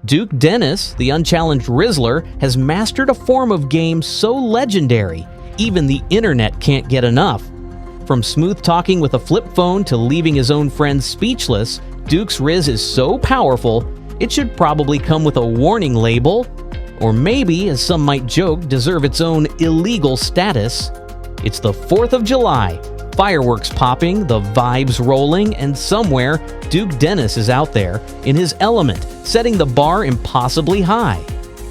Duke Dennis, the unchallenged Rizzler, has mastered a form of game so legendary, even the internet can't get enough. From smooth talking with a flip phone to leaving his own friends speechless, Duke's Rizz is so powerful, it should probably come with a warning label, or maybe, as some might joke, deserve its own illegal status. It's the 4th of July, fireworks popping, the vibes rolling, and somewhere, Duke Dennis is out there, in his element, setting the bar impossibly high.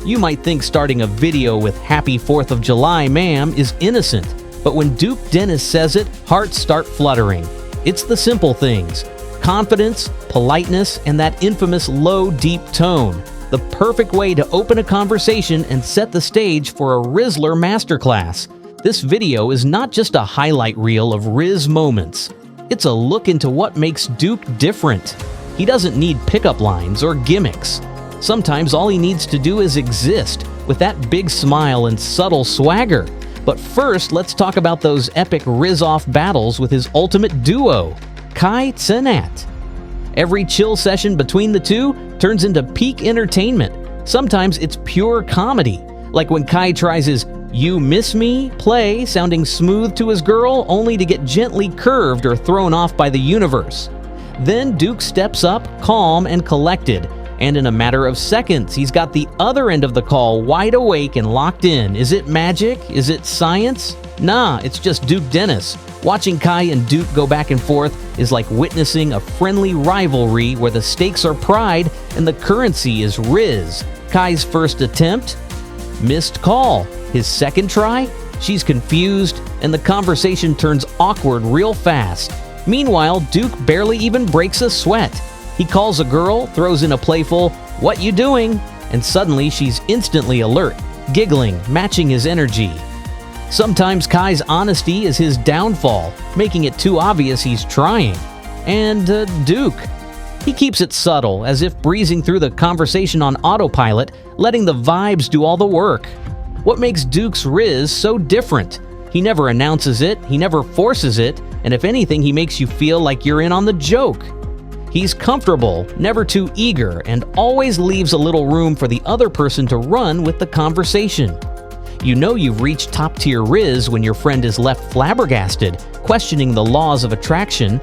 You might think starting a video with "Happy 4th of July, ma'am" is innocent, but when Duke Dennis says it, hearts start fluttering. It's the simple things: confidence, politeness, and that infamous low, deep tone. The perfect way to open a conversation and set the stage for a Rizzler masterclass. This video is not just a highlight reel of Rizz moments. It's a look into what makes Duke different. He doesn't need pickup lines or gimmicks. Sometimes all he needs to do is exist, with that big smile and subtle swagger. But first, let's talk about those epic Rizz-off battles with his ultimate duo, Kai Cenat. Every chill session between the two turns into peak entertainment. Sometimes it's pure comedy, like when Kai tries his "You Miss Me" play, sounding smooth to his girl, only to get gently curved or thrown off by the universe. Then Duke steps up, calm and collected, and in a matter of seconds, he's got the other end of the call wide awake and locked in. Is it magic? Is it science? Nah, it's just Duke Dennis. Watching Kai and Duke go back and forth is like witnessing a friendly rivalry where the stakes are pride and the currency is Rizz. Kai's first attempt? Missed call. His second try? She's confused, and the conversation turns awkward real fast. Meanwhile, Duke barely even breaks a sweat. He calls a girl, throws in a playful, "What you doing?" and suddenly she's instantly alert, giggling, matching his energy. Sometimes Kai's honesty is his downfall, making it too obvious he's trying. And Duke. He keeps it subtle, as if breezing through the conversation on autopilot, letting the vibes do all the work. What makes Duke's Rizz so different? He never announces it, he never forces it, and if anything, he makes you feel like you're in on the joke. He's comfortable, never too eager, and always leaves a little room for the other person to run with the conversation. You know you've reached top-tier Rizz when your friend is left flabbergasted, questioning the laws of attraction.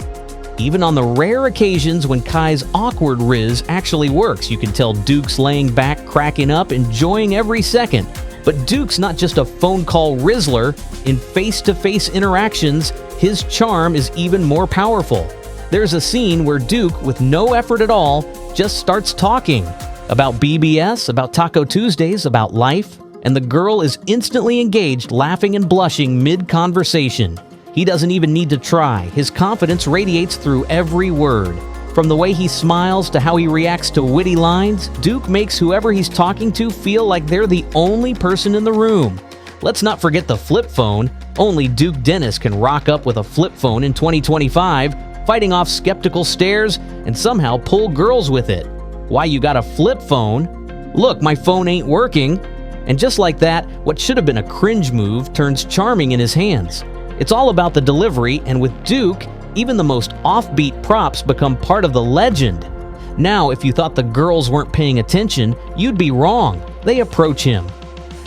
Even on the rare occasions when Kai's awkward Rizz actually works, you can tell Duke's laying back, cracking up, enjoying every second. But Duke's not just a phone call Rizzler. In face-to-face interactions, his charm is even more powerful. There's a scene where Duke, with no effort at all, just starts talking about BBS, about Taco Tuesdays, about life, and the girl is instantly engaged, laughing and blushing mid-conversation. He doesn't even need to try. His confidence radiates through every word. From the way he smiles to how he reacts to witty lines, Duke makes whoever he's talking to feel like they're the only person in the room. Let's not forget the flip phone. Only Duke Dennis can rock up with a flip phone in 2025, fighting off skeptical stares and somehow pull girls with it. Why you got a flip phone? Look, my phone ain't working. And just like that, what should have been a cringe move turns charming in his hands. It's all about the delivery, and with Duke, even the most offbeat props become part of the legend. Now, if you thought the girls weren't paying attention, you'd be wrong. They approach him.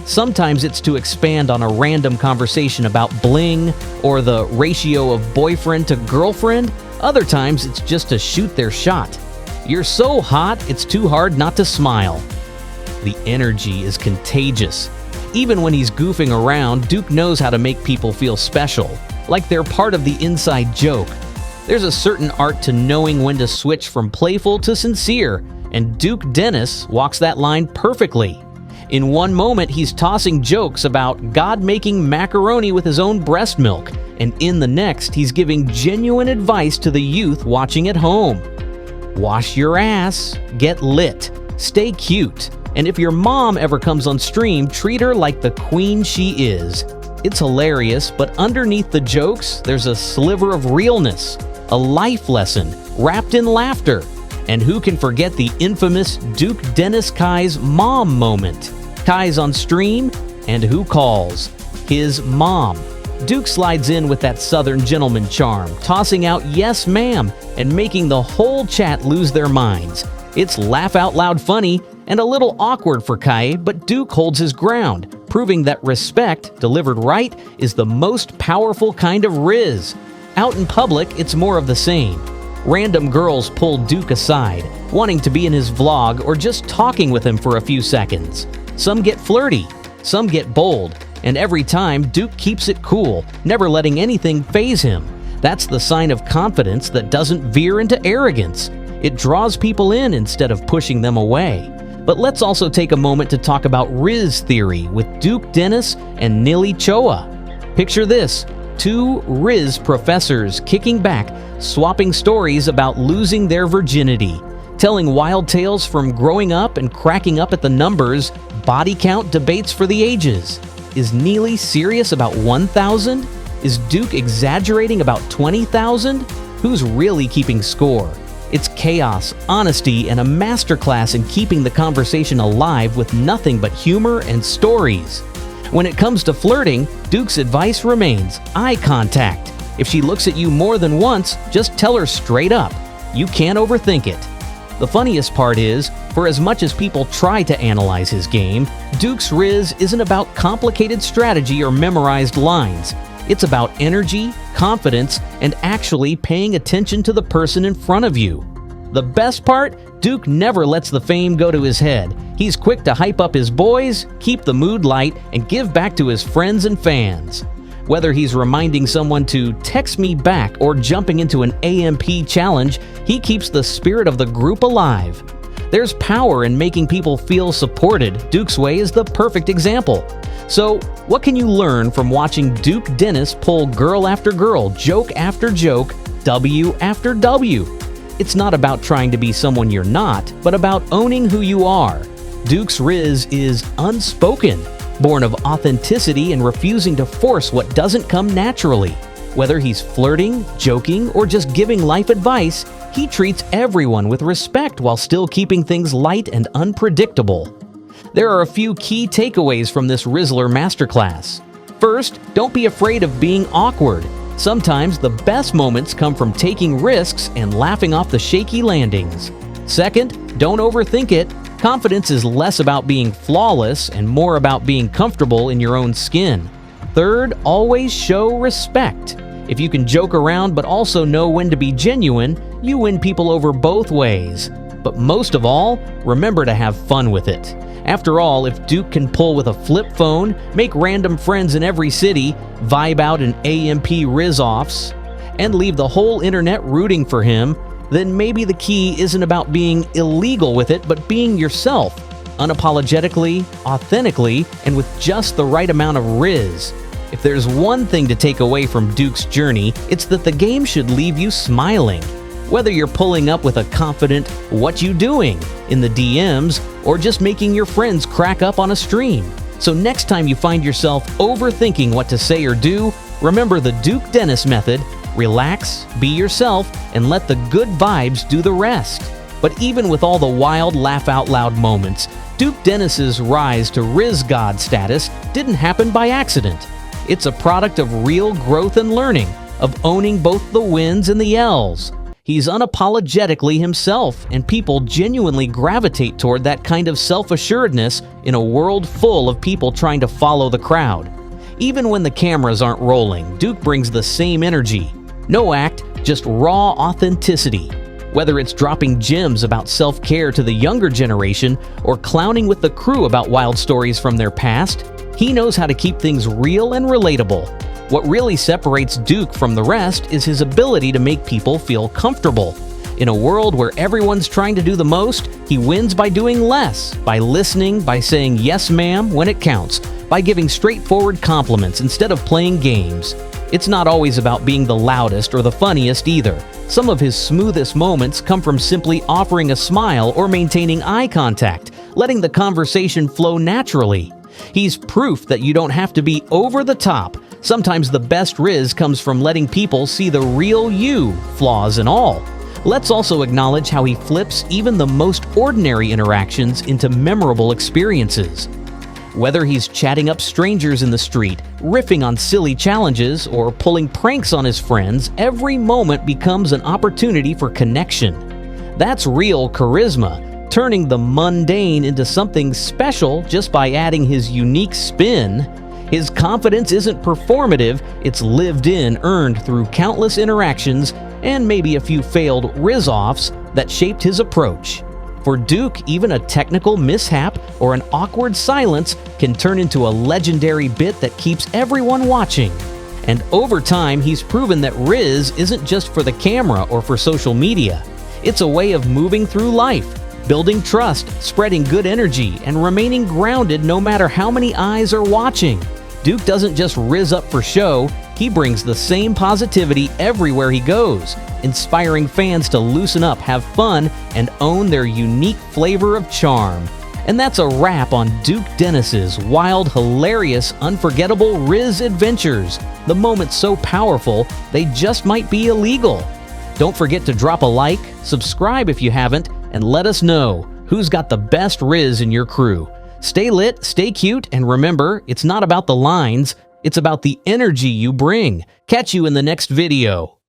Sometimes it's to expand on a random conversation about bling or the ratio of boyfriend to girlfriend. Other times it's just to shoot their shot. You're so hot, it's too hard not to smile. The energy is contagious. Even when he's goofing around, Duke knows how to make people feel special, like they're part of the inside joke. There's a certain art to knowing when to switch from playful to sincere, and Duke Dennis walks that line perfectly. In one moment, he's tossing jokes about God making macaroni with his own breast milk, and in the next, he's giving genuine advice to the youth watching at home. Wash your ass, get lit, stay cute, and if your mom ever comes on stream, treat her like the queen she is. It's hilarious, but underneath the jokes, there's a sliver of realness, a life lesson wrapped in laughter. And who can forget the infamous Duke Dennis Kai's mom moment? Kai's on stream, and who calls? His mom. Duke slides in with that Southern gentleman charm, tossing out "yes ma'am" and making the whole chat lose their minds. It's laugh out loud funny, and a little awkward for Kai, but Duke holds his ground, proving that respect, delivered right, is the most powerful kind of Rizz. Out in public, it's more of the same. Random girls pull Duke aside, wanting to be in his vlog or just talking with him for a few seconds. Some get flirty, some get bold, and every time Duke keeps it cool, never letting anything faze him. That's the sign of confidence that doesn't veer into arrogance. It draws people in instead of pushing them away. But let's also take a moment to talk about Rizz theory with Duke Dennis and Nili Choa. Picture this: two Rizz professors kicking back, swapping stories about losing their virginity, telling wild tales from growing up and cracking up at the numbers, body count debates for the ages. Is Nili serious about 1,000? Is Duke exaggerating about 20,000? Who's really keeping score? It's chaos, honesty, and a masterclass in keeping the conversation alive with nothing but humor and stories. When it comes to flirting, Duke's advice remains eye contact. If she looks at you more than once, just tell her straight up. You can't overthink it. The funniest part is, for as much as people try to analyze his game, Duke's Rizz isn't about complicated strategy or memorized lines. It's about energy, confidence, and actually paying attention to the person in front of you. The best part? Duke never lets the fame go to his head. He's quick to hype up his boys, keep the mood light, and give back to his friends and fans. Whether he's reminding someone to text me back or jumping into an AMP challenge, he keeps the spirit of the group alive. There's power in making people feel supported. Duke's way is the perfect example. So, what can you learn from watching Duke Dennis pull girl after girl, joke after joke, W after W? It's not about trying to be someone you're not, but about owning who you are. Duke's Rizz is unspoken, born of authenticity and refusing to force what doesn't come naturally. Whether he's flirting, joking, or just giving life advice, he treats everyone with respect while still keeping things light and unpredictable. There are a few key takeaways from this Rizzler masterclass. First, don't be afraid of being awkward. Sometimes the best moments come from taking risks and laughing off the shaky landings. Second, don't overthink it. Confidence is less about being flawless and more about being comfortable in your own skin. Third, always show respect. If you can joke around but also know when to be genuine, you win people over both ways. But most of all, remember to have fun with it. After all, if Duke can pull with a flip phone, make random friends in every city, vibe out in AMP Rizz-offs, and leave the whole internet rooting for him, then maybe the key isn't about being illegal with it, but being yourself, unapologetically, authentically, and with just the right amount of Rizz. If there's one thing to take away from Duke's journey, it's that the game should leave you smiling. Whether you're pulling up with a confident "what you doing" in the DMs or just making your friends crack up on a stream. So next time you find yourself overthinking what to say or do, remember the Duke Dennis method: relax, be yourself, and let the good vibes do the rest. But even with all the wild laugh out loud moments, Duke Dennis's rise to Rizz God status didn't happen by accident. It's a product of real growth and learning, of owning both the wins and the L's. He's unapologetically himself, and people genuinely gravitate toward that kind of self-assuredness in a world full of people trying to follow the crowd. Even when the cameras aren't rolling, Duke brings the same energy. No act, just raw authenticity. Whether it's dropping gems about self-care to the younger generation or clowning with the crew about wild stories from their past, he knows how to keep things real and relatable. What really separates Duke from the rest is his ability to make people feel comfortable. In a world where everyone's trying to do the most, he wins by doing less, by listening, by saying "yes ma'am" when it counts, by giving straightforward compliments instead of playing games. It's not always about being the loudest or the funniest either. Some of his smoothest moments come from simply offering a smile or maintaining eye contact, letting the conversation flow naturally. He's proof that you don't have to be over the top. Sometimes the best Rizz comes from letting people see the real you, flaws and all. Let's also acknowledge how he flips even the most ordinary interactions into memorable experiences. Whether he's chatting up strangers in the street, riffing on silly challenges, or pulling pranks on his friends, every moment becomes an opportunity for connection. That's real charisma. turning the mundane into something special just by adding his unique spin. His confidence isn't performative, it's lived in, earned through countless interactions and maybe a few failed Rizz-offs that shaped his approach. For Duke, even a technical mishap or an awkward silence can turn into a legendary bit that keeps everyone watching. And over time, he's proven that Rizz isn't just for the camera or for social media. It's a way of moving through life, building trust, spreading good energy, and remaining grounded no matter how many eyes are watching. Duke doesn't just Rizz up for show, he brings the same positivity everywhere he goes, inspiring fans to loosen up, have fun, and own their unique flavor of charm. And that's a wrap on Duke Dennis's wild, hilarious, unforgettable Rizz adventures. The moments so powerful, they just might be illegal. Don't forget to drop a like, subscribe if you haven't, and let us know who's got the best Rizz in your crew. Stay lit, stay cute, and remember, it's not about the lines, it's about the energy you bring. Catch you in the next video.